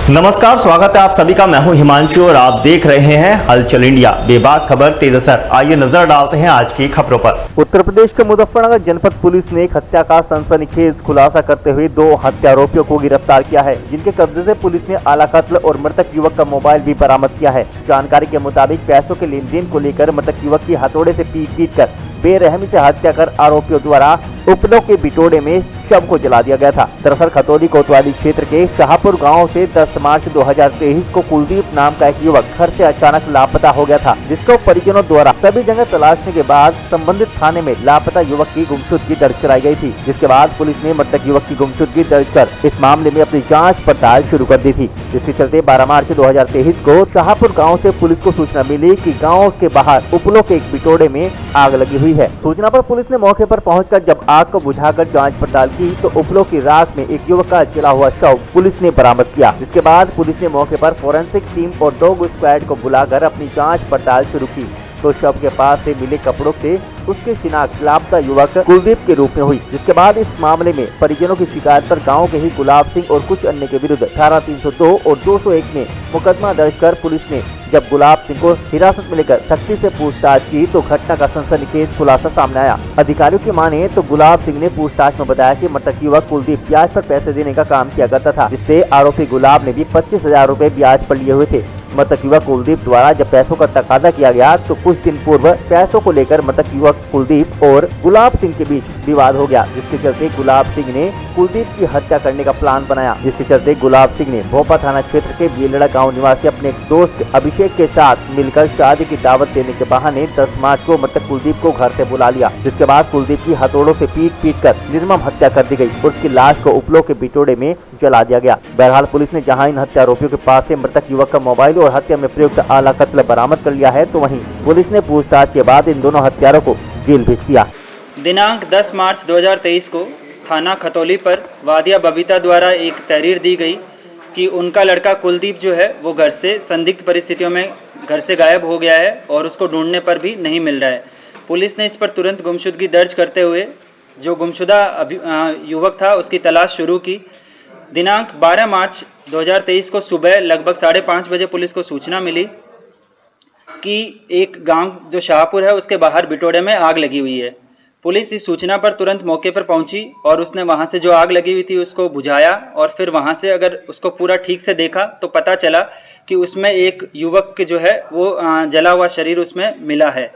नमस्कार, स्वागत है आप सभी का। मैं हूं हिमांशु और आप देख रहे हैं हलचल इंडिया। बेबाक खबर तेज असर। आइए नजर डालते हैं आज की खबरों पर। उत्तर प्रदेश के मुजफ्फरनगर जनपद पुलिस ने एक हत्या का सनसनीखेज खुलासा करते हुए 2 हत्या आरोपियों को गिरफ्तार किया है, जिनके कब्जे से पुलिस ने आला कत्ल और मृतक युवक का मोबाइल भी बरामद किया है। जानकारी के मुताबिक पैसों के लेन देन को लेकर मृतक युवक की हथौड़े से पीट कर बेरहमी से हत्या कर आरोपियों द्वारा उपलों के बिटोड़े में शव को जला दिया गया था। दरअसल खतौली कोतवाली क्षेत्र के शाहपुर गांव से 10 मार्च 2023 को कुलदीप नाम का एक युवक घर से अचानक लापता हो गया था, जिसको परिजनों द्वारा सभी जगह तलाशने के बाद संबंधित थाने में लापता युवक की गुमशुदगी दर्ज कराई गई थी। जिसके बाद पुलिस ने मृतक युवक की गुमशुदगी दर्ज कर इस मामले में अपनी जाँच पड़ताल शुरू कर दी थी। जिसके चलते 12 मार्च 2023 को शाहपुर गाँव से पुलिस को सूचना मिली कि गाँव के बाहर उपलों के एक बिटोड़े में आग लगी हुई है। सूचना पर पुलिस ने मौके पर पहुंचकर जब आग को बुझाकर जांच पड़ताल की तो उपलों की राख में एक युवक का जला हुआ शव पुलिस ने बरामद किया। जिसके बाद पुलिस ने मौके पर फोरेंसिक टीम और डॉग स्क्वाड को बुलाकर अपनी जांच पड़ताल शुरू की तो शव के पास से मिले कपड़ों से उसकी शिनाख्त लापता युवक कुलदीप के रूप में हुई। जिसके बाद इस मामले में परिजनों की शिकायत पर गांव के ही गुलाब सिंह और कुछ अन्य के विरुद्ध धारा 302 और 201 में मुकदमा दर्ज कर पुलिस ने जब गुलाब सिंह को हिरासत में लेकर सख्ती से पूछताछ की तो घटना का सनसनीखेज खुलासा सामने आया। अधिकारियों की माने तो गुलाब सिंह ने पूछताछ में बताया कि मृतक युवक कुलदीप ब्याज पर पैसे देने का काम किया करता था, जिससे आरोपी गुलाब ने भी 25,000 रूपए ब्याज पर लिए हुए थे। मृतक युवक कुलदीप द्वारा जब पैसों का तकाजा किया गया तो कुछ दिन पूर्व पैसों को लेकर मृतक युवक कुलदीप और गुलाब सिंह के बीच विवाद हो गया, जिसके चलते गुलाब सिंह ने कुलदीप की हत्या करने का प्लान बनाया। जिसके चलते गुलाब सिंह ने भोपा थाना क्षेत्र के बेलड़ा गांव निवासी अपने दोस्त अभिषेक के साथ मिलकर शादी की दावत देने के बहाने 10 मार्च को मृतक कुलदीप को घर से बुला लिया। जिसके बाद कुलदीप की हथौड़ों से पीट कर निर्मम हत्या कर दी गई और उसकी लाश को उपलों के बिटोड़े में जला दिया गया। बहरहाल पुलिस ने जहां इन हत्या आरोपियों के पास से मृतक युवक का मोबाइल और हत्या में प्रयुक्त आला कत्ल बरामद कर लिया है, तो वहीं पुलिस ने पूछताछ के बाद इन दोनों हत्यारों को जेल भेज दिया। दिनांक 10 मार्च 2023 को थाना खतौली पर वादिया बबीता द्वारा एक तहरीर दी गई कि उनका लड़का कुलदीप जो है वो घर से संदिग्ध परिस्थितियों में घर से गायब हो गया है और उसको ढूंढने पर भी नहीं मिल रहा है। पुलिस ने इस पर तुरंत गुमशुदगी दर्ज करते हुए जो गुमशुदा युवक था उसकी तलाश शुरू की। दिनांक 12 मार्च 2023 को सुबह लगभग 5:30 बजे पुलिस को सूचना मिली कि एक गांव जो शाहपुर है उसके बाहर बिटोड़े में आग लगी हुई है। पुलिस इस सूचना पर तुरंत मौके पर पहुंची और उसने वहां से जो आग लगी हुई थी उसको बुझाया और फिर वहां से अगर उसको पूरा ठीक से देखा तो पता चला कि उसमें एक युवक जो है वो जला हुआ शरीर उसमें मिला है।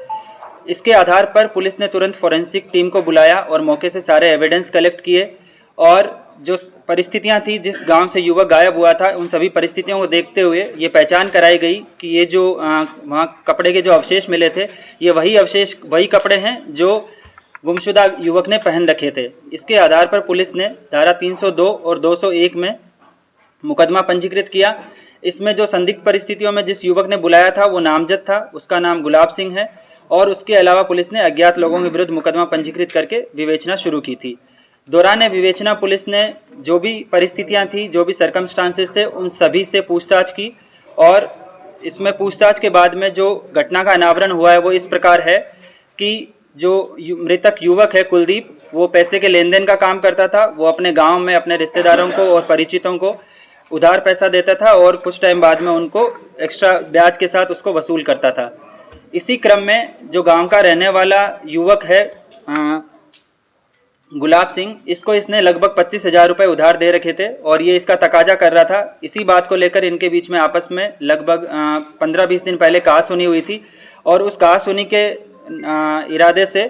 इसके आधार पर पुलिस ने तुरंत फोरेंसिक टीम को बुलाया और मौके से सारे एविडेंस कलेक्ट किए और जो परिस्थितियां थी जिस गांव से युवक गायब हुआ था उन सभी परिस्थितियों को देखते हुए ये पहचान कराई गई कि ये जो वहाँ कपड़े के जो अवशेष मिले थे ये वही कपड़े हैं जो गुमशुदा युवक ने पहन रखे थे। इसके आधार पर पुलिस ने धारा 302 और 201 में मुकदमा पंजीकृत किया। इसमें जो संदिग्ध परिस्थितियों में जिस युवक ने बुलाया था वो नामजद था, उसका नाम गुलाब सिंह है और उसके अलावा पुलिस ने अज्ञात लोगों के विरुद्ध मुकदमा पंजीकृत करके विवेचना शुरू की थी। दौरान विवेचना पुलिस ने जो भी परिस्थितियां थी, जो भी सर्कमस्टांसेस थे, उन सभी से पूछताछ की और इसमें पूछताछ के बाद में जो घटना का अनावरण हुआ है वो इस प्रकार है कि जो मृतक युवक है कुलदीप वो पैसे के लेन देन का काम करता था। वो अपने गांव में अपने रिश्तेदारों को और परिचितों को उधार पैसा देता था और कुछ टाइम बाद में उनको एक्स्ट्रा ब्याज के साथ उसको वसूल करता था। इसी क्रम में जो गांव का रहने वाला युवक है गुलाब सिंह, इसको इसने लगभग 25,000 रुपये उधार दे रखे थे और ये इसका तकाजा कर रहा था। इसी बात को लेकर इनके बीच में आपस में लगभग 15-20 दिन पहले कहासुनी हुई थी और उस कहासुनी के इरादे से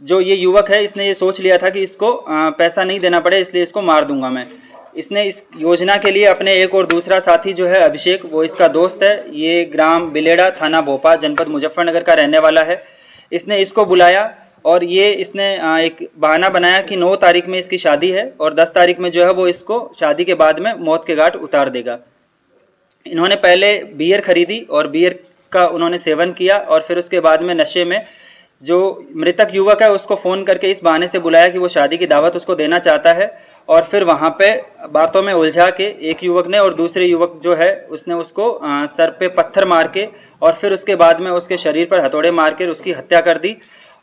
जो ये युवक है इसने ये सोच लिया था कि इसको पैसा नहीं देना पड़े इसलिए इसको मार दूंगा मैं। इसने इस योजना के लिए अपने एक और दूसरा साथी जो है अभिषेक, वो इसका दोस्त है, ये ग्राम बिलेड़ा, थाना भोपा, जनपद मुजफ्फरनगर का रहने वाला है। इसने इसको बुलाया और ये इसने एक बहाना बनाया कि 9 तारीख में इसकी शादी है और 10 तारीख में जो है वो इसको शादी के बाद में मौत के घाट उतार देगा। इन्होंने पहले बियर खरीदी और बियर का उन्होंने सेवन किया और फिर उसके बाद में नशे में जो मृतक युवक है उसको फ़ोन करके इस बहाने से बुलाया कि वो शादी की दावत उसको देना चाहता है और फिर वहाँ पे बातों में उलझा के एक युवक ने और दूसरे युवक जो है उसने उसको सर पे पत्थर मार के और फिर उसके बाद में उसके शरीर पर हथौड़े मार के उसकी हत्या कर दी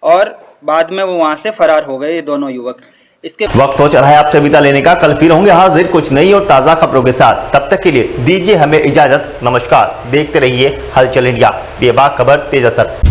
और बाद में वो वहाँ से फरार हो गए ये दोनों युवक। इसके वक्त हो चला है आपसे विदा लेने का। कल फिर होंगे हाजिर कुछ नई और ताज़ा खबरों के साथ। तब तक के लिए दीजिए हमें इजाजत। नमस्कार। देखते रहिए हलचल इंडिया, बेबाक खबर तेज असर।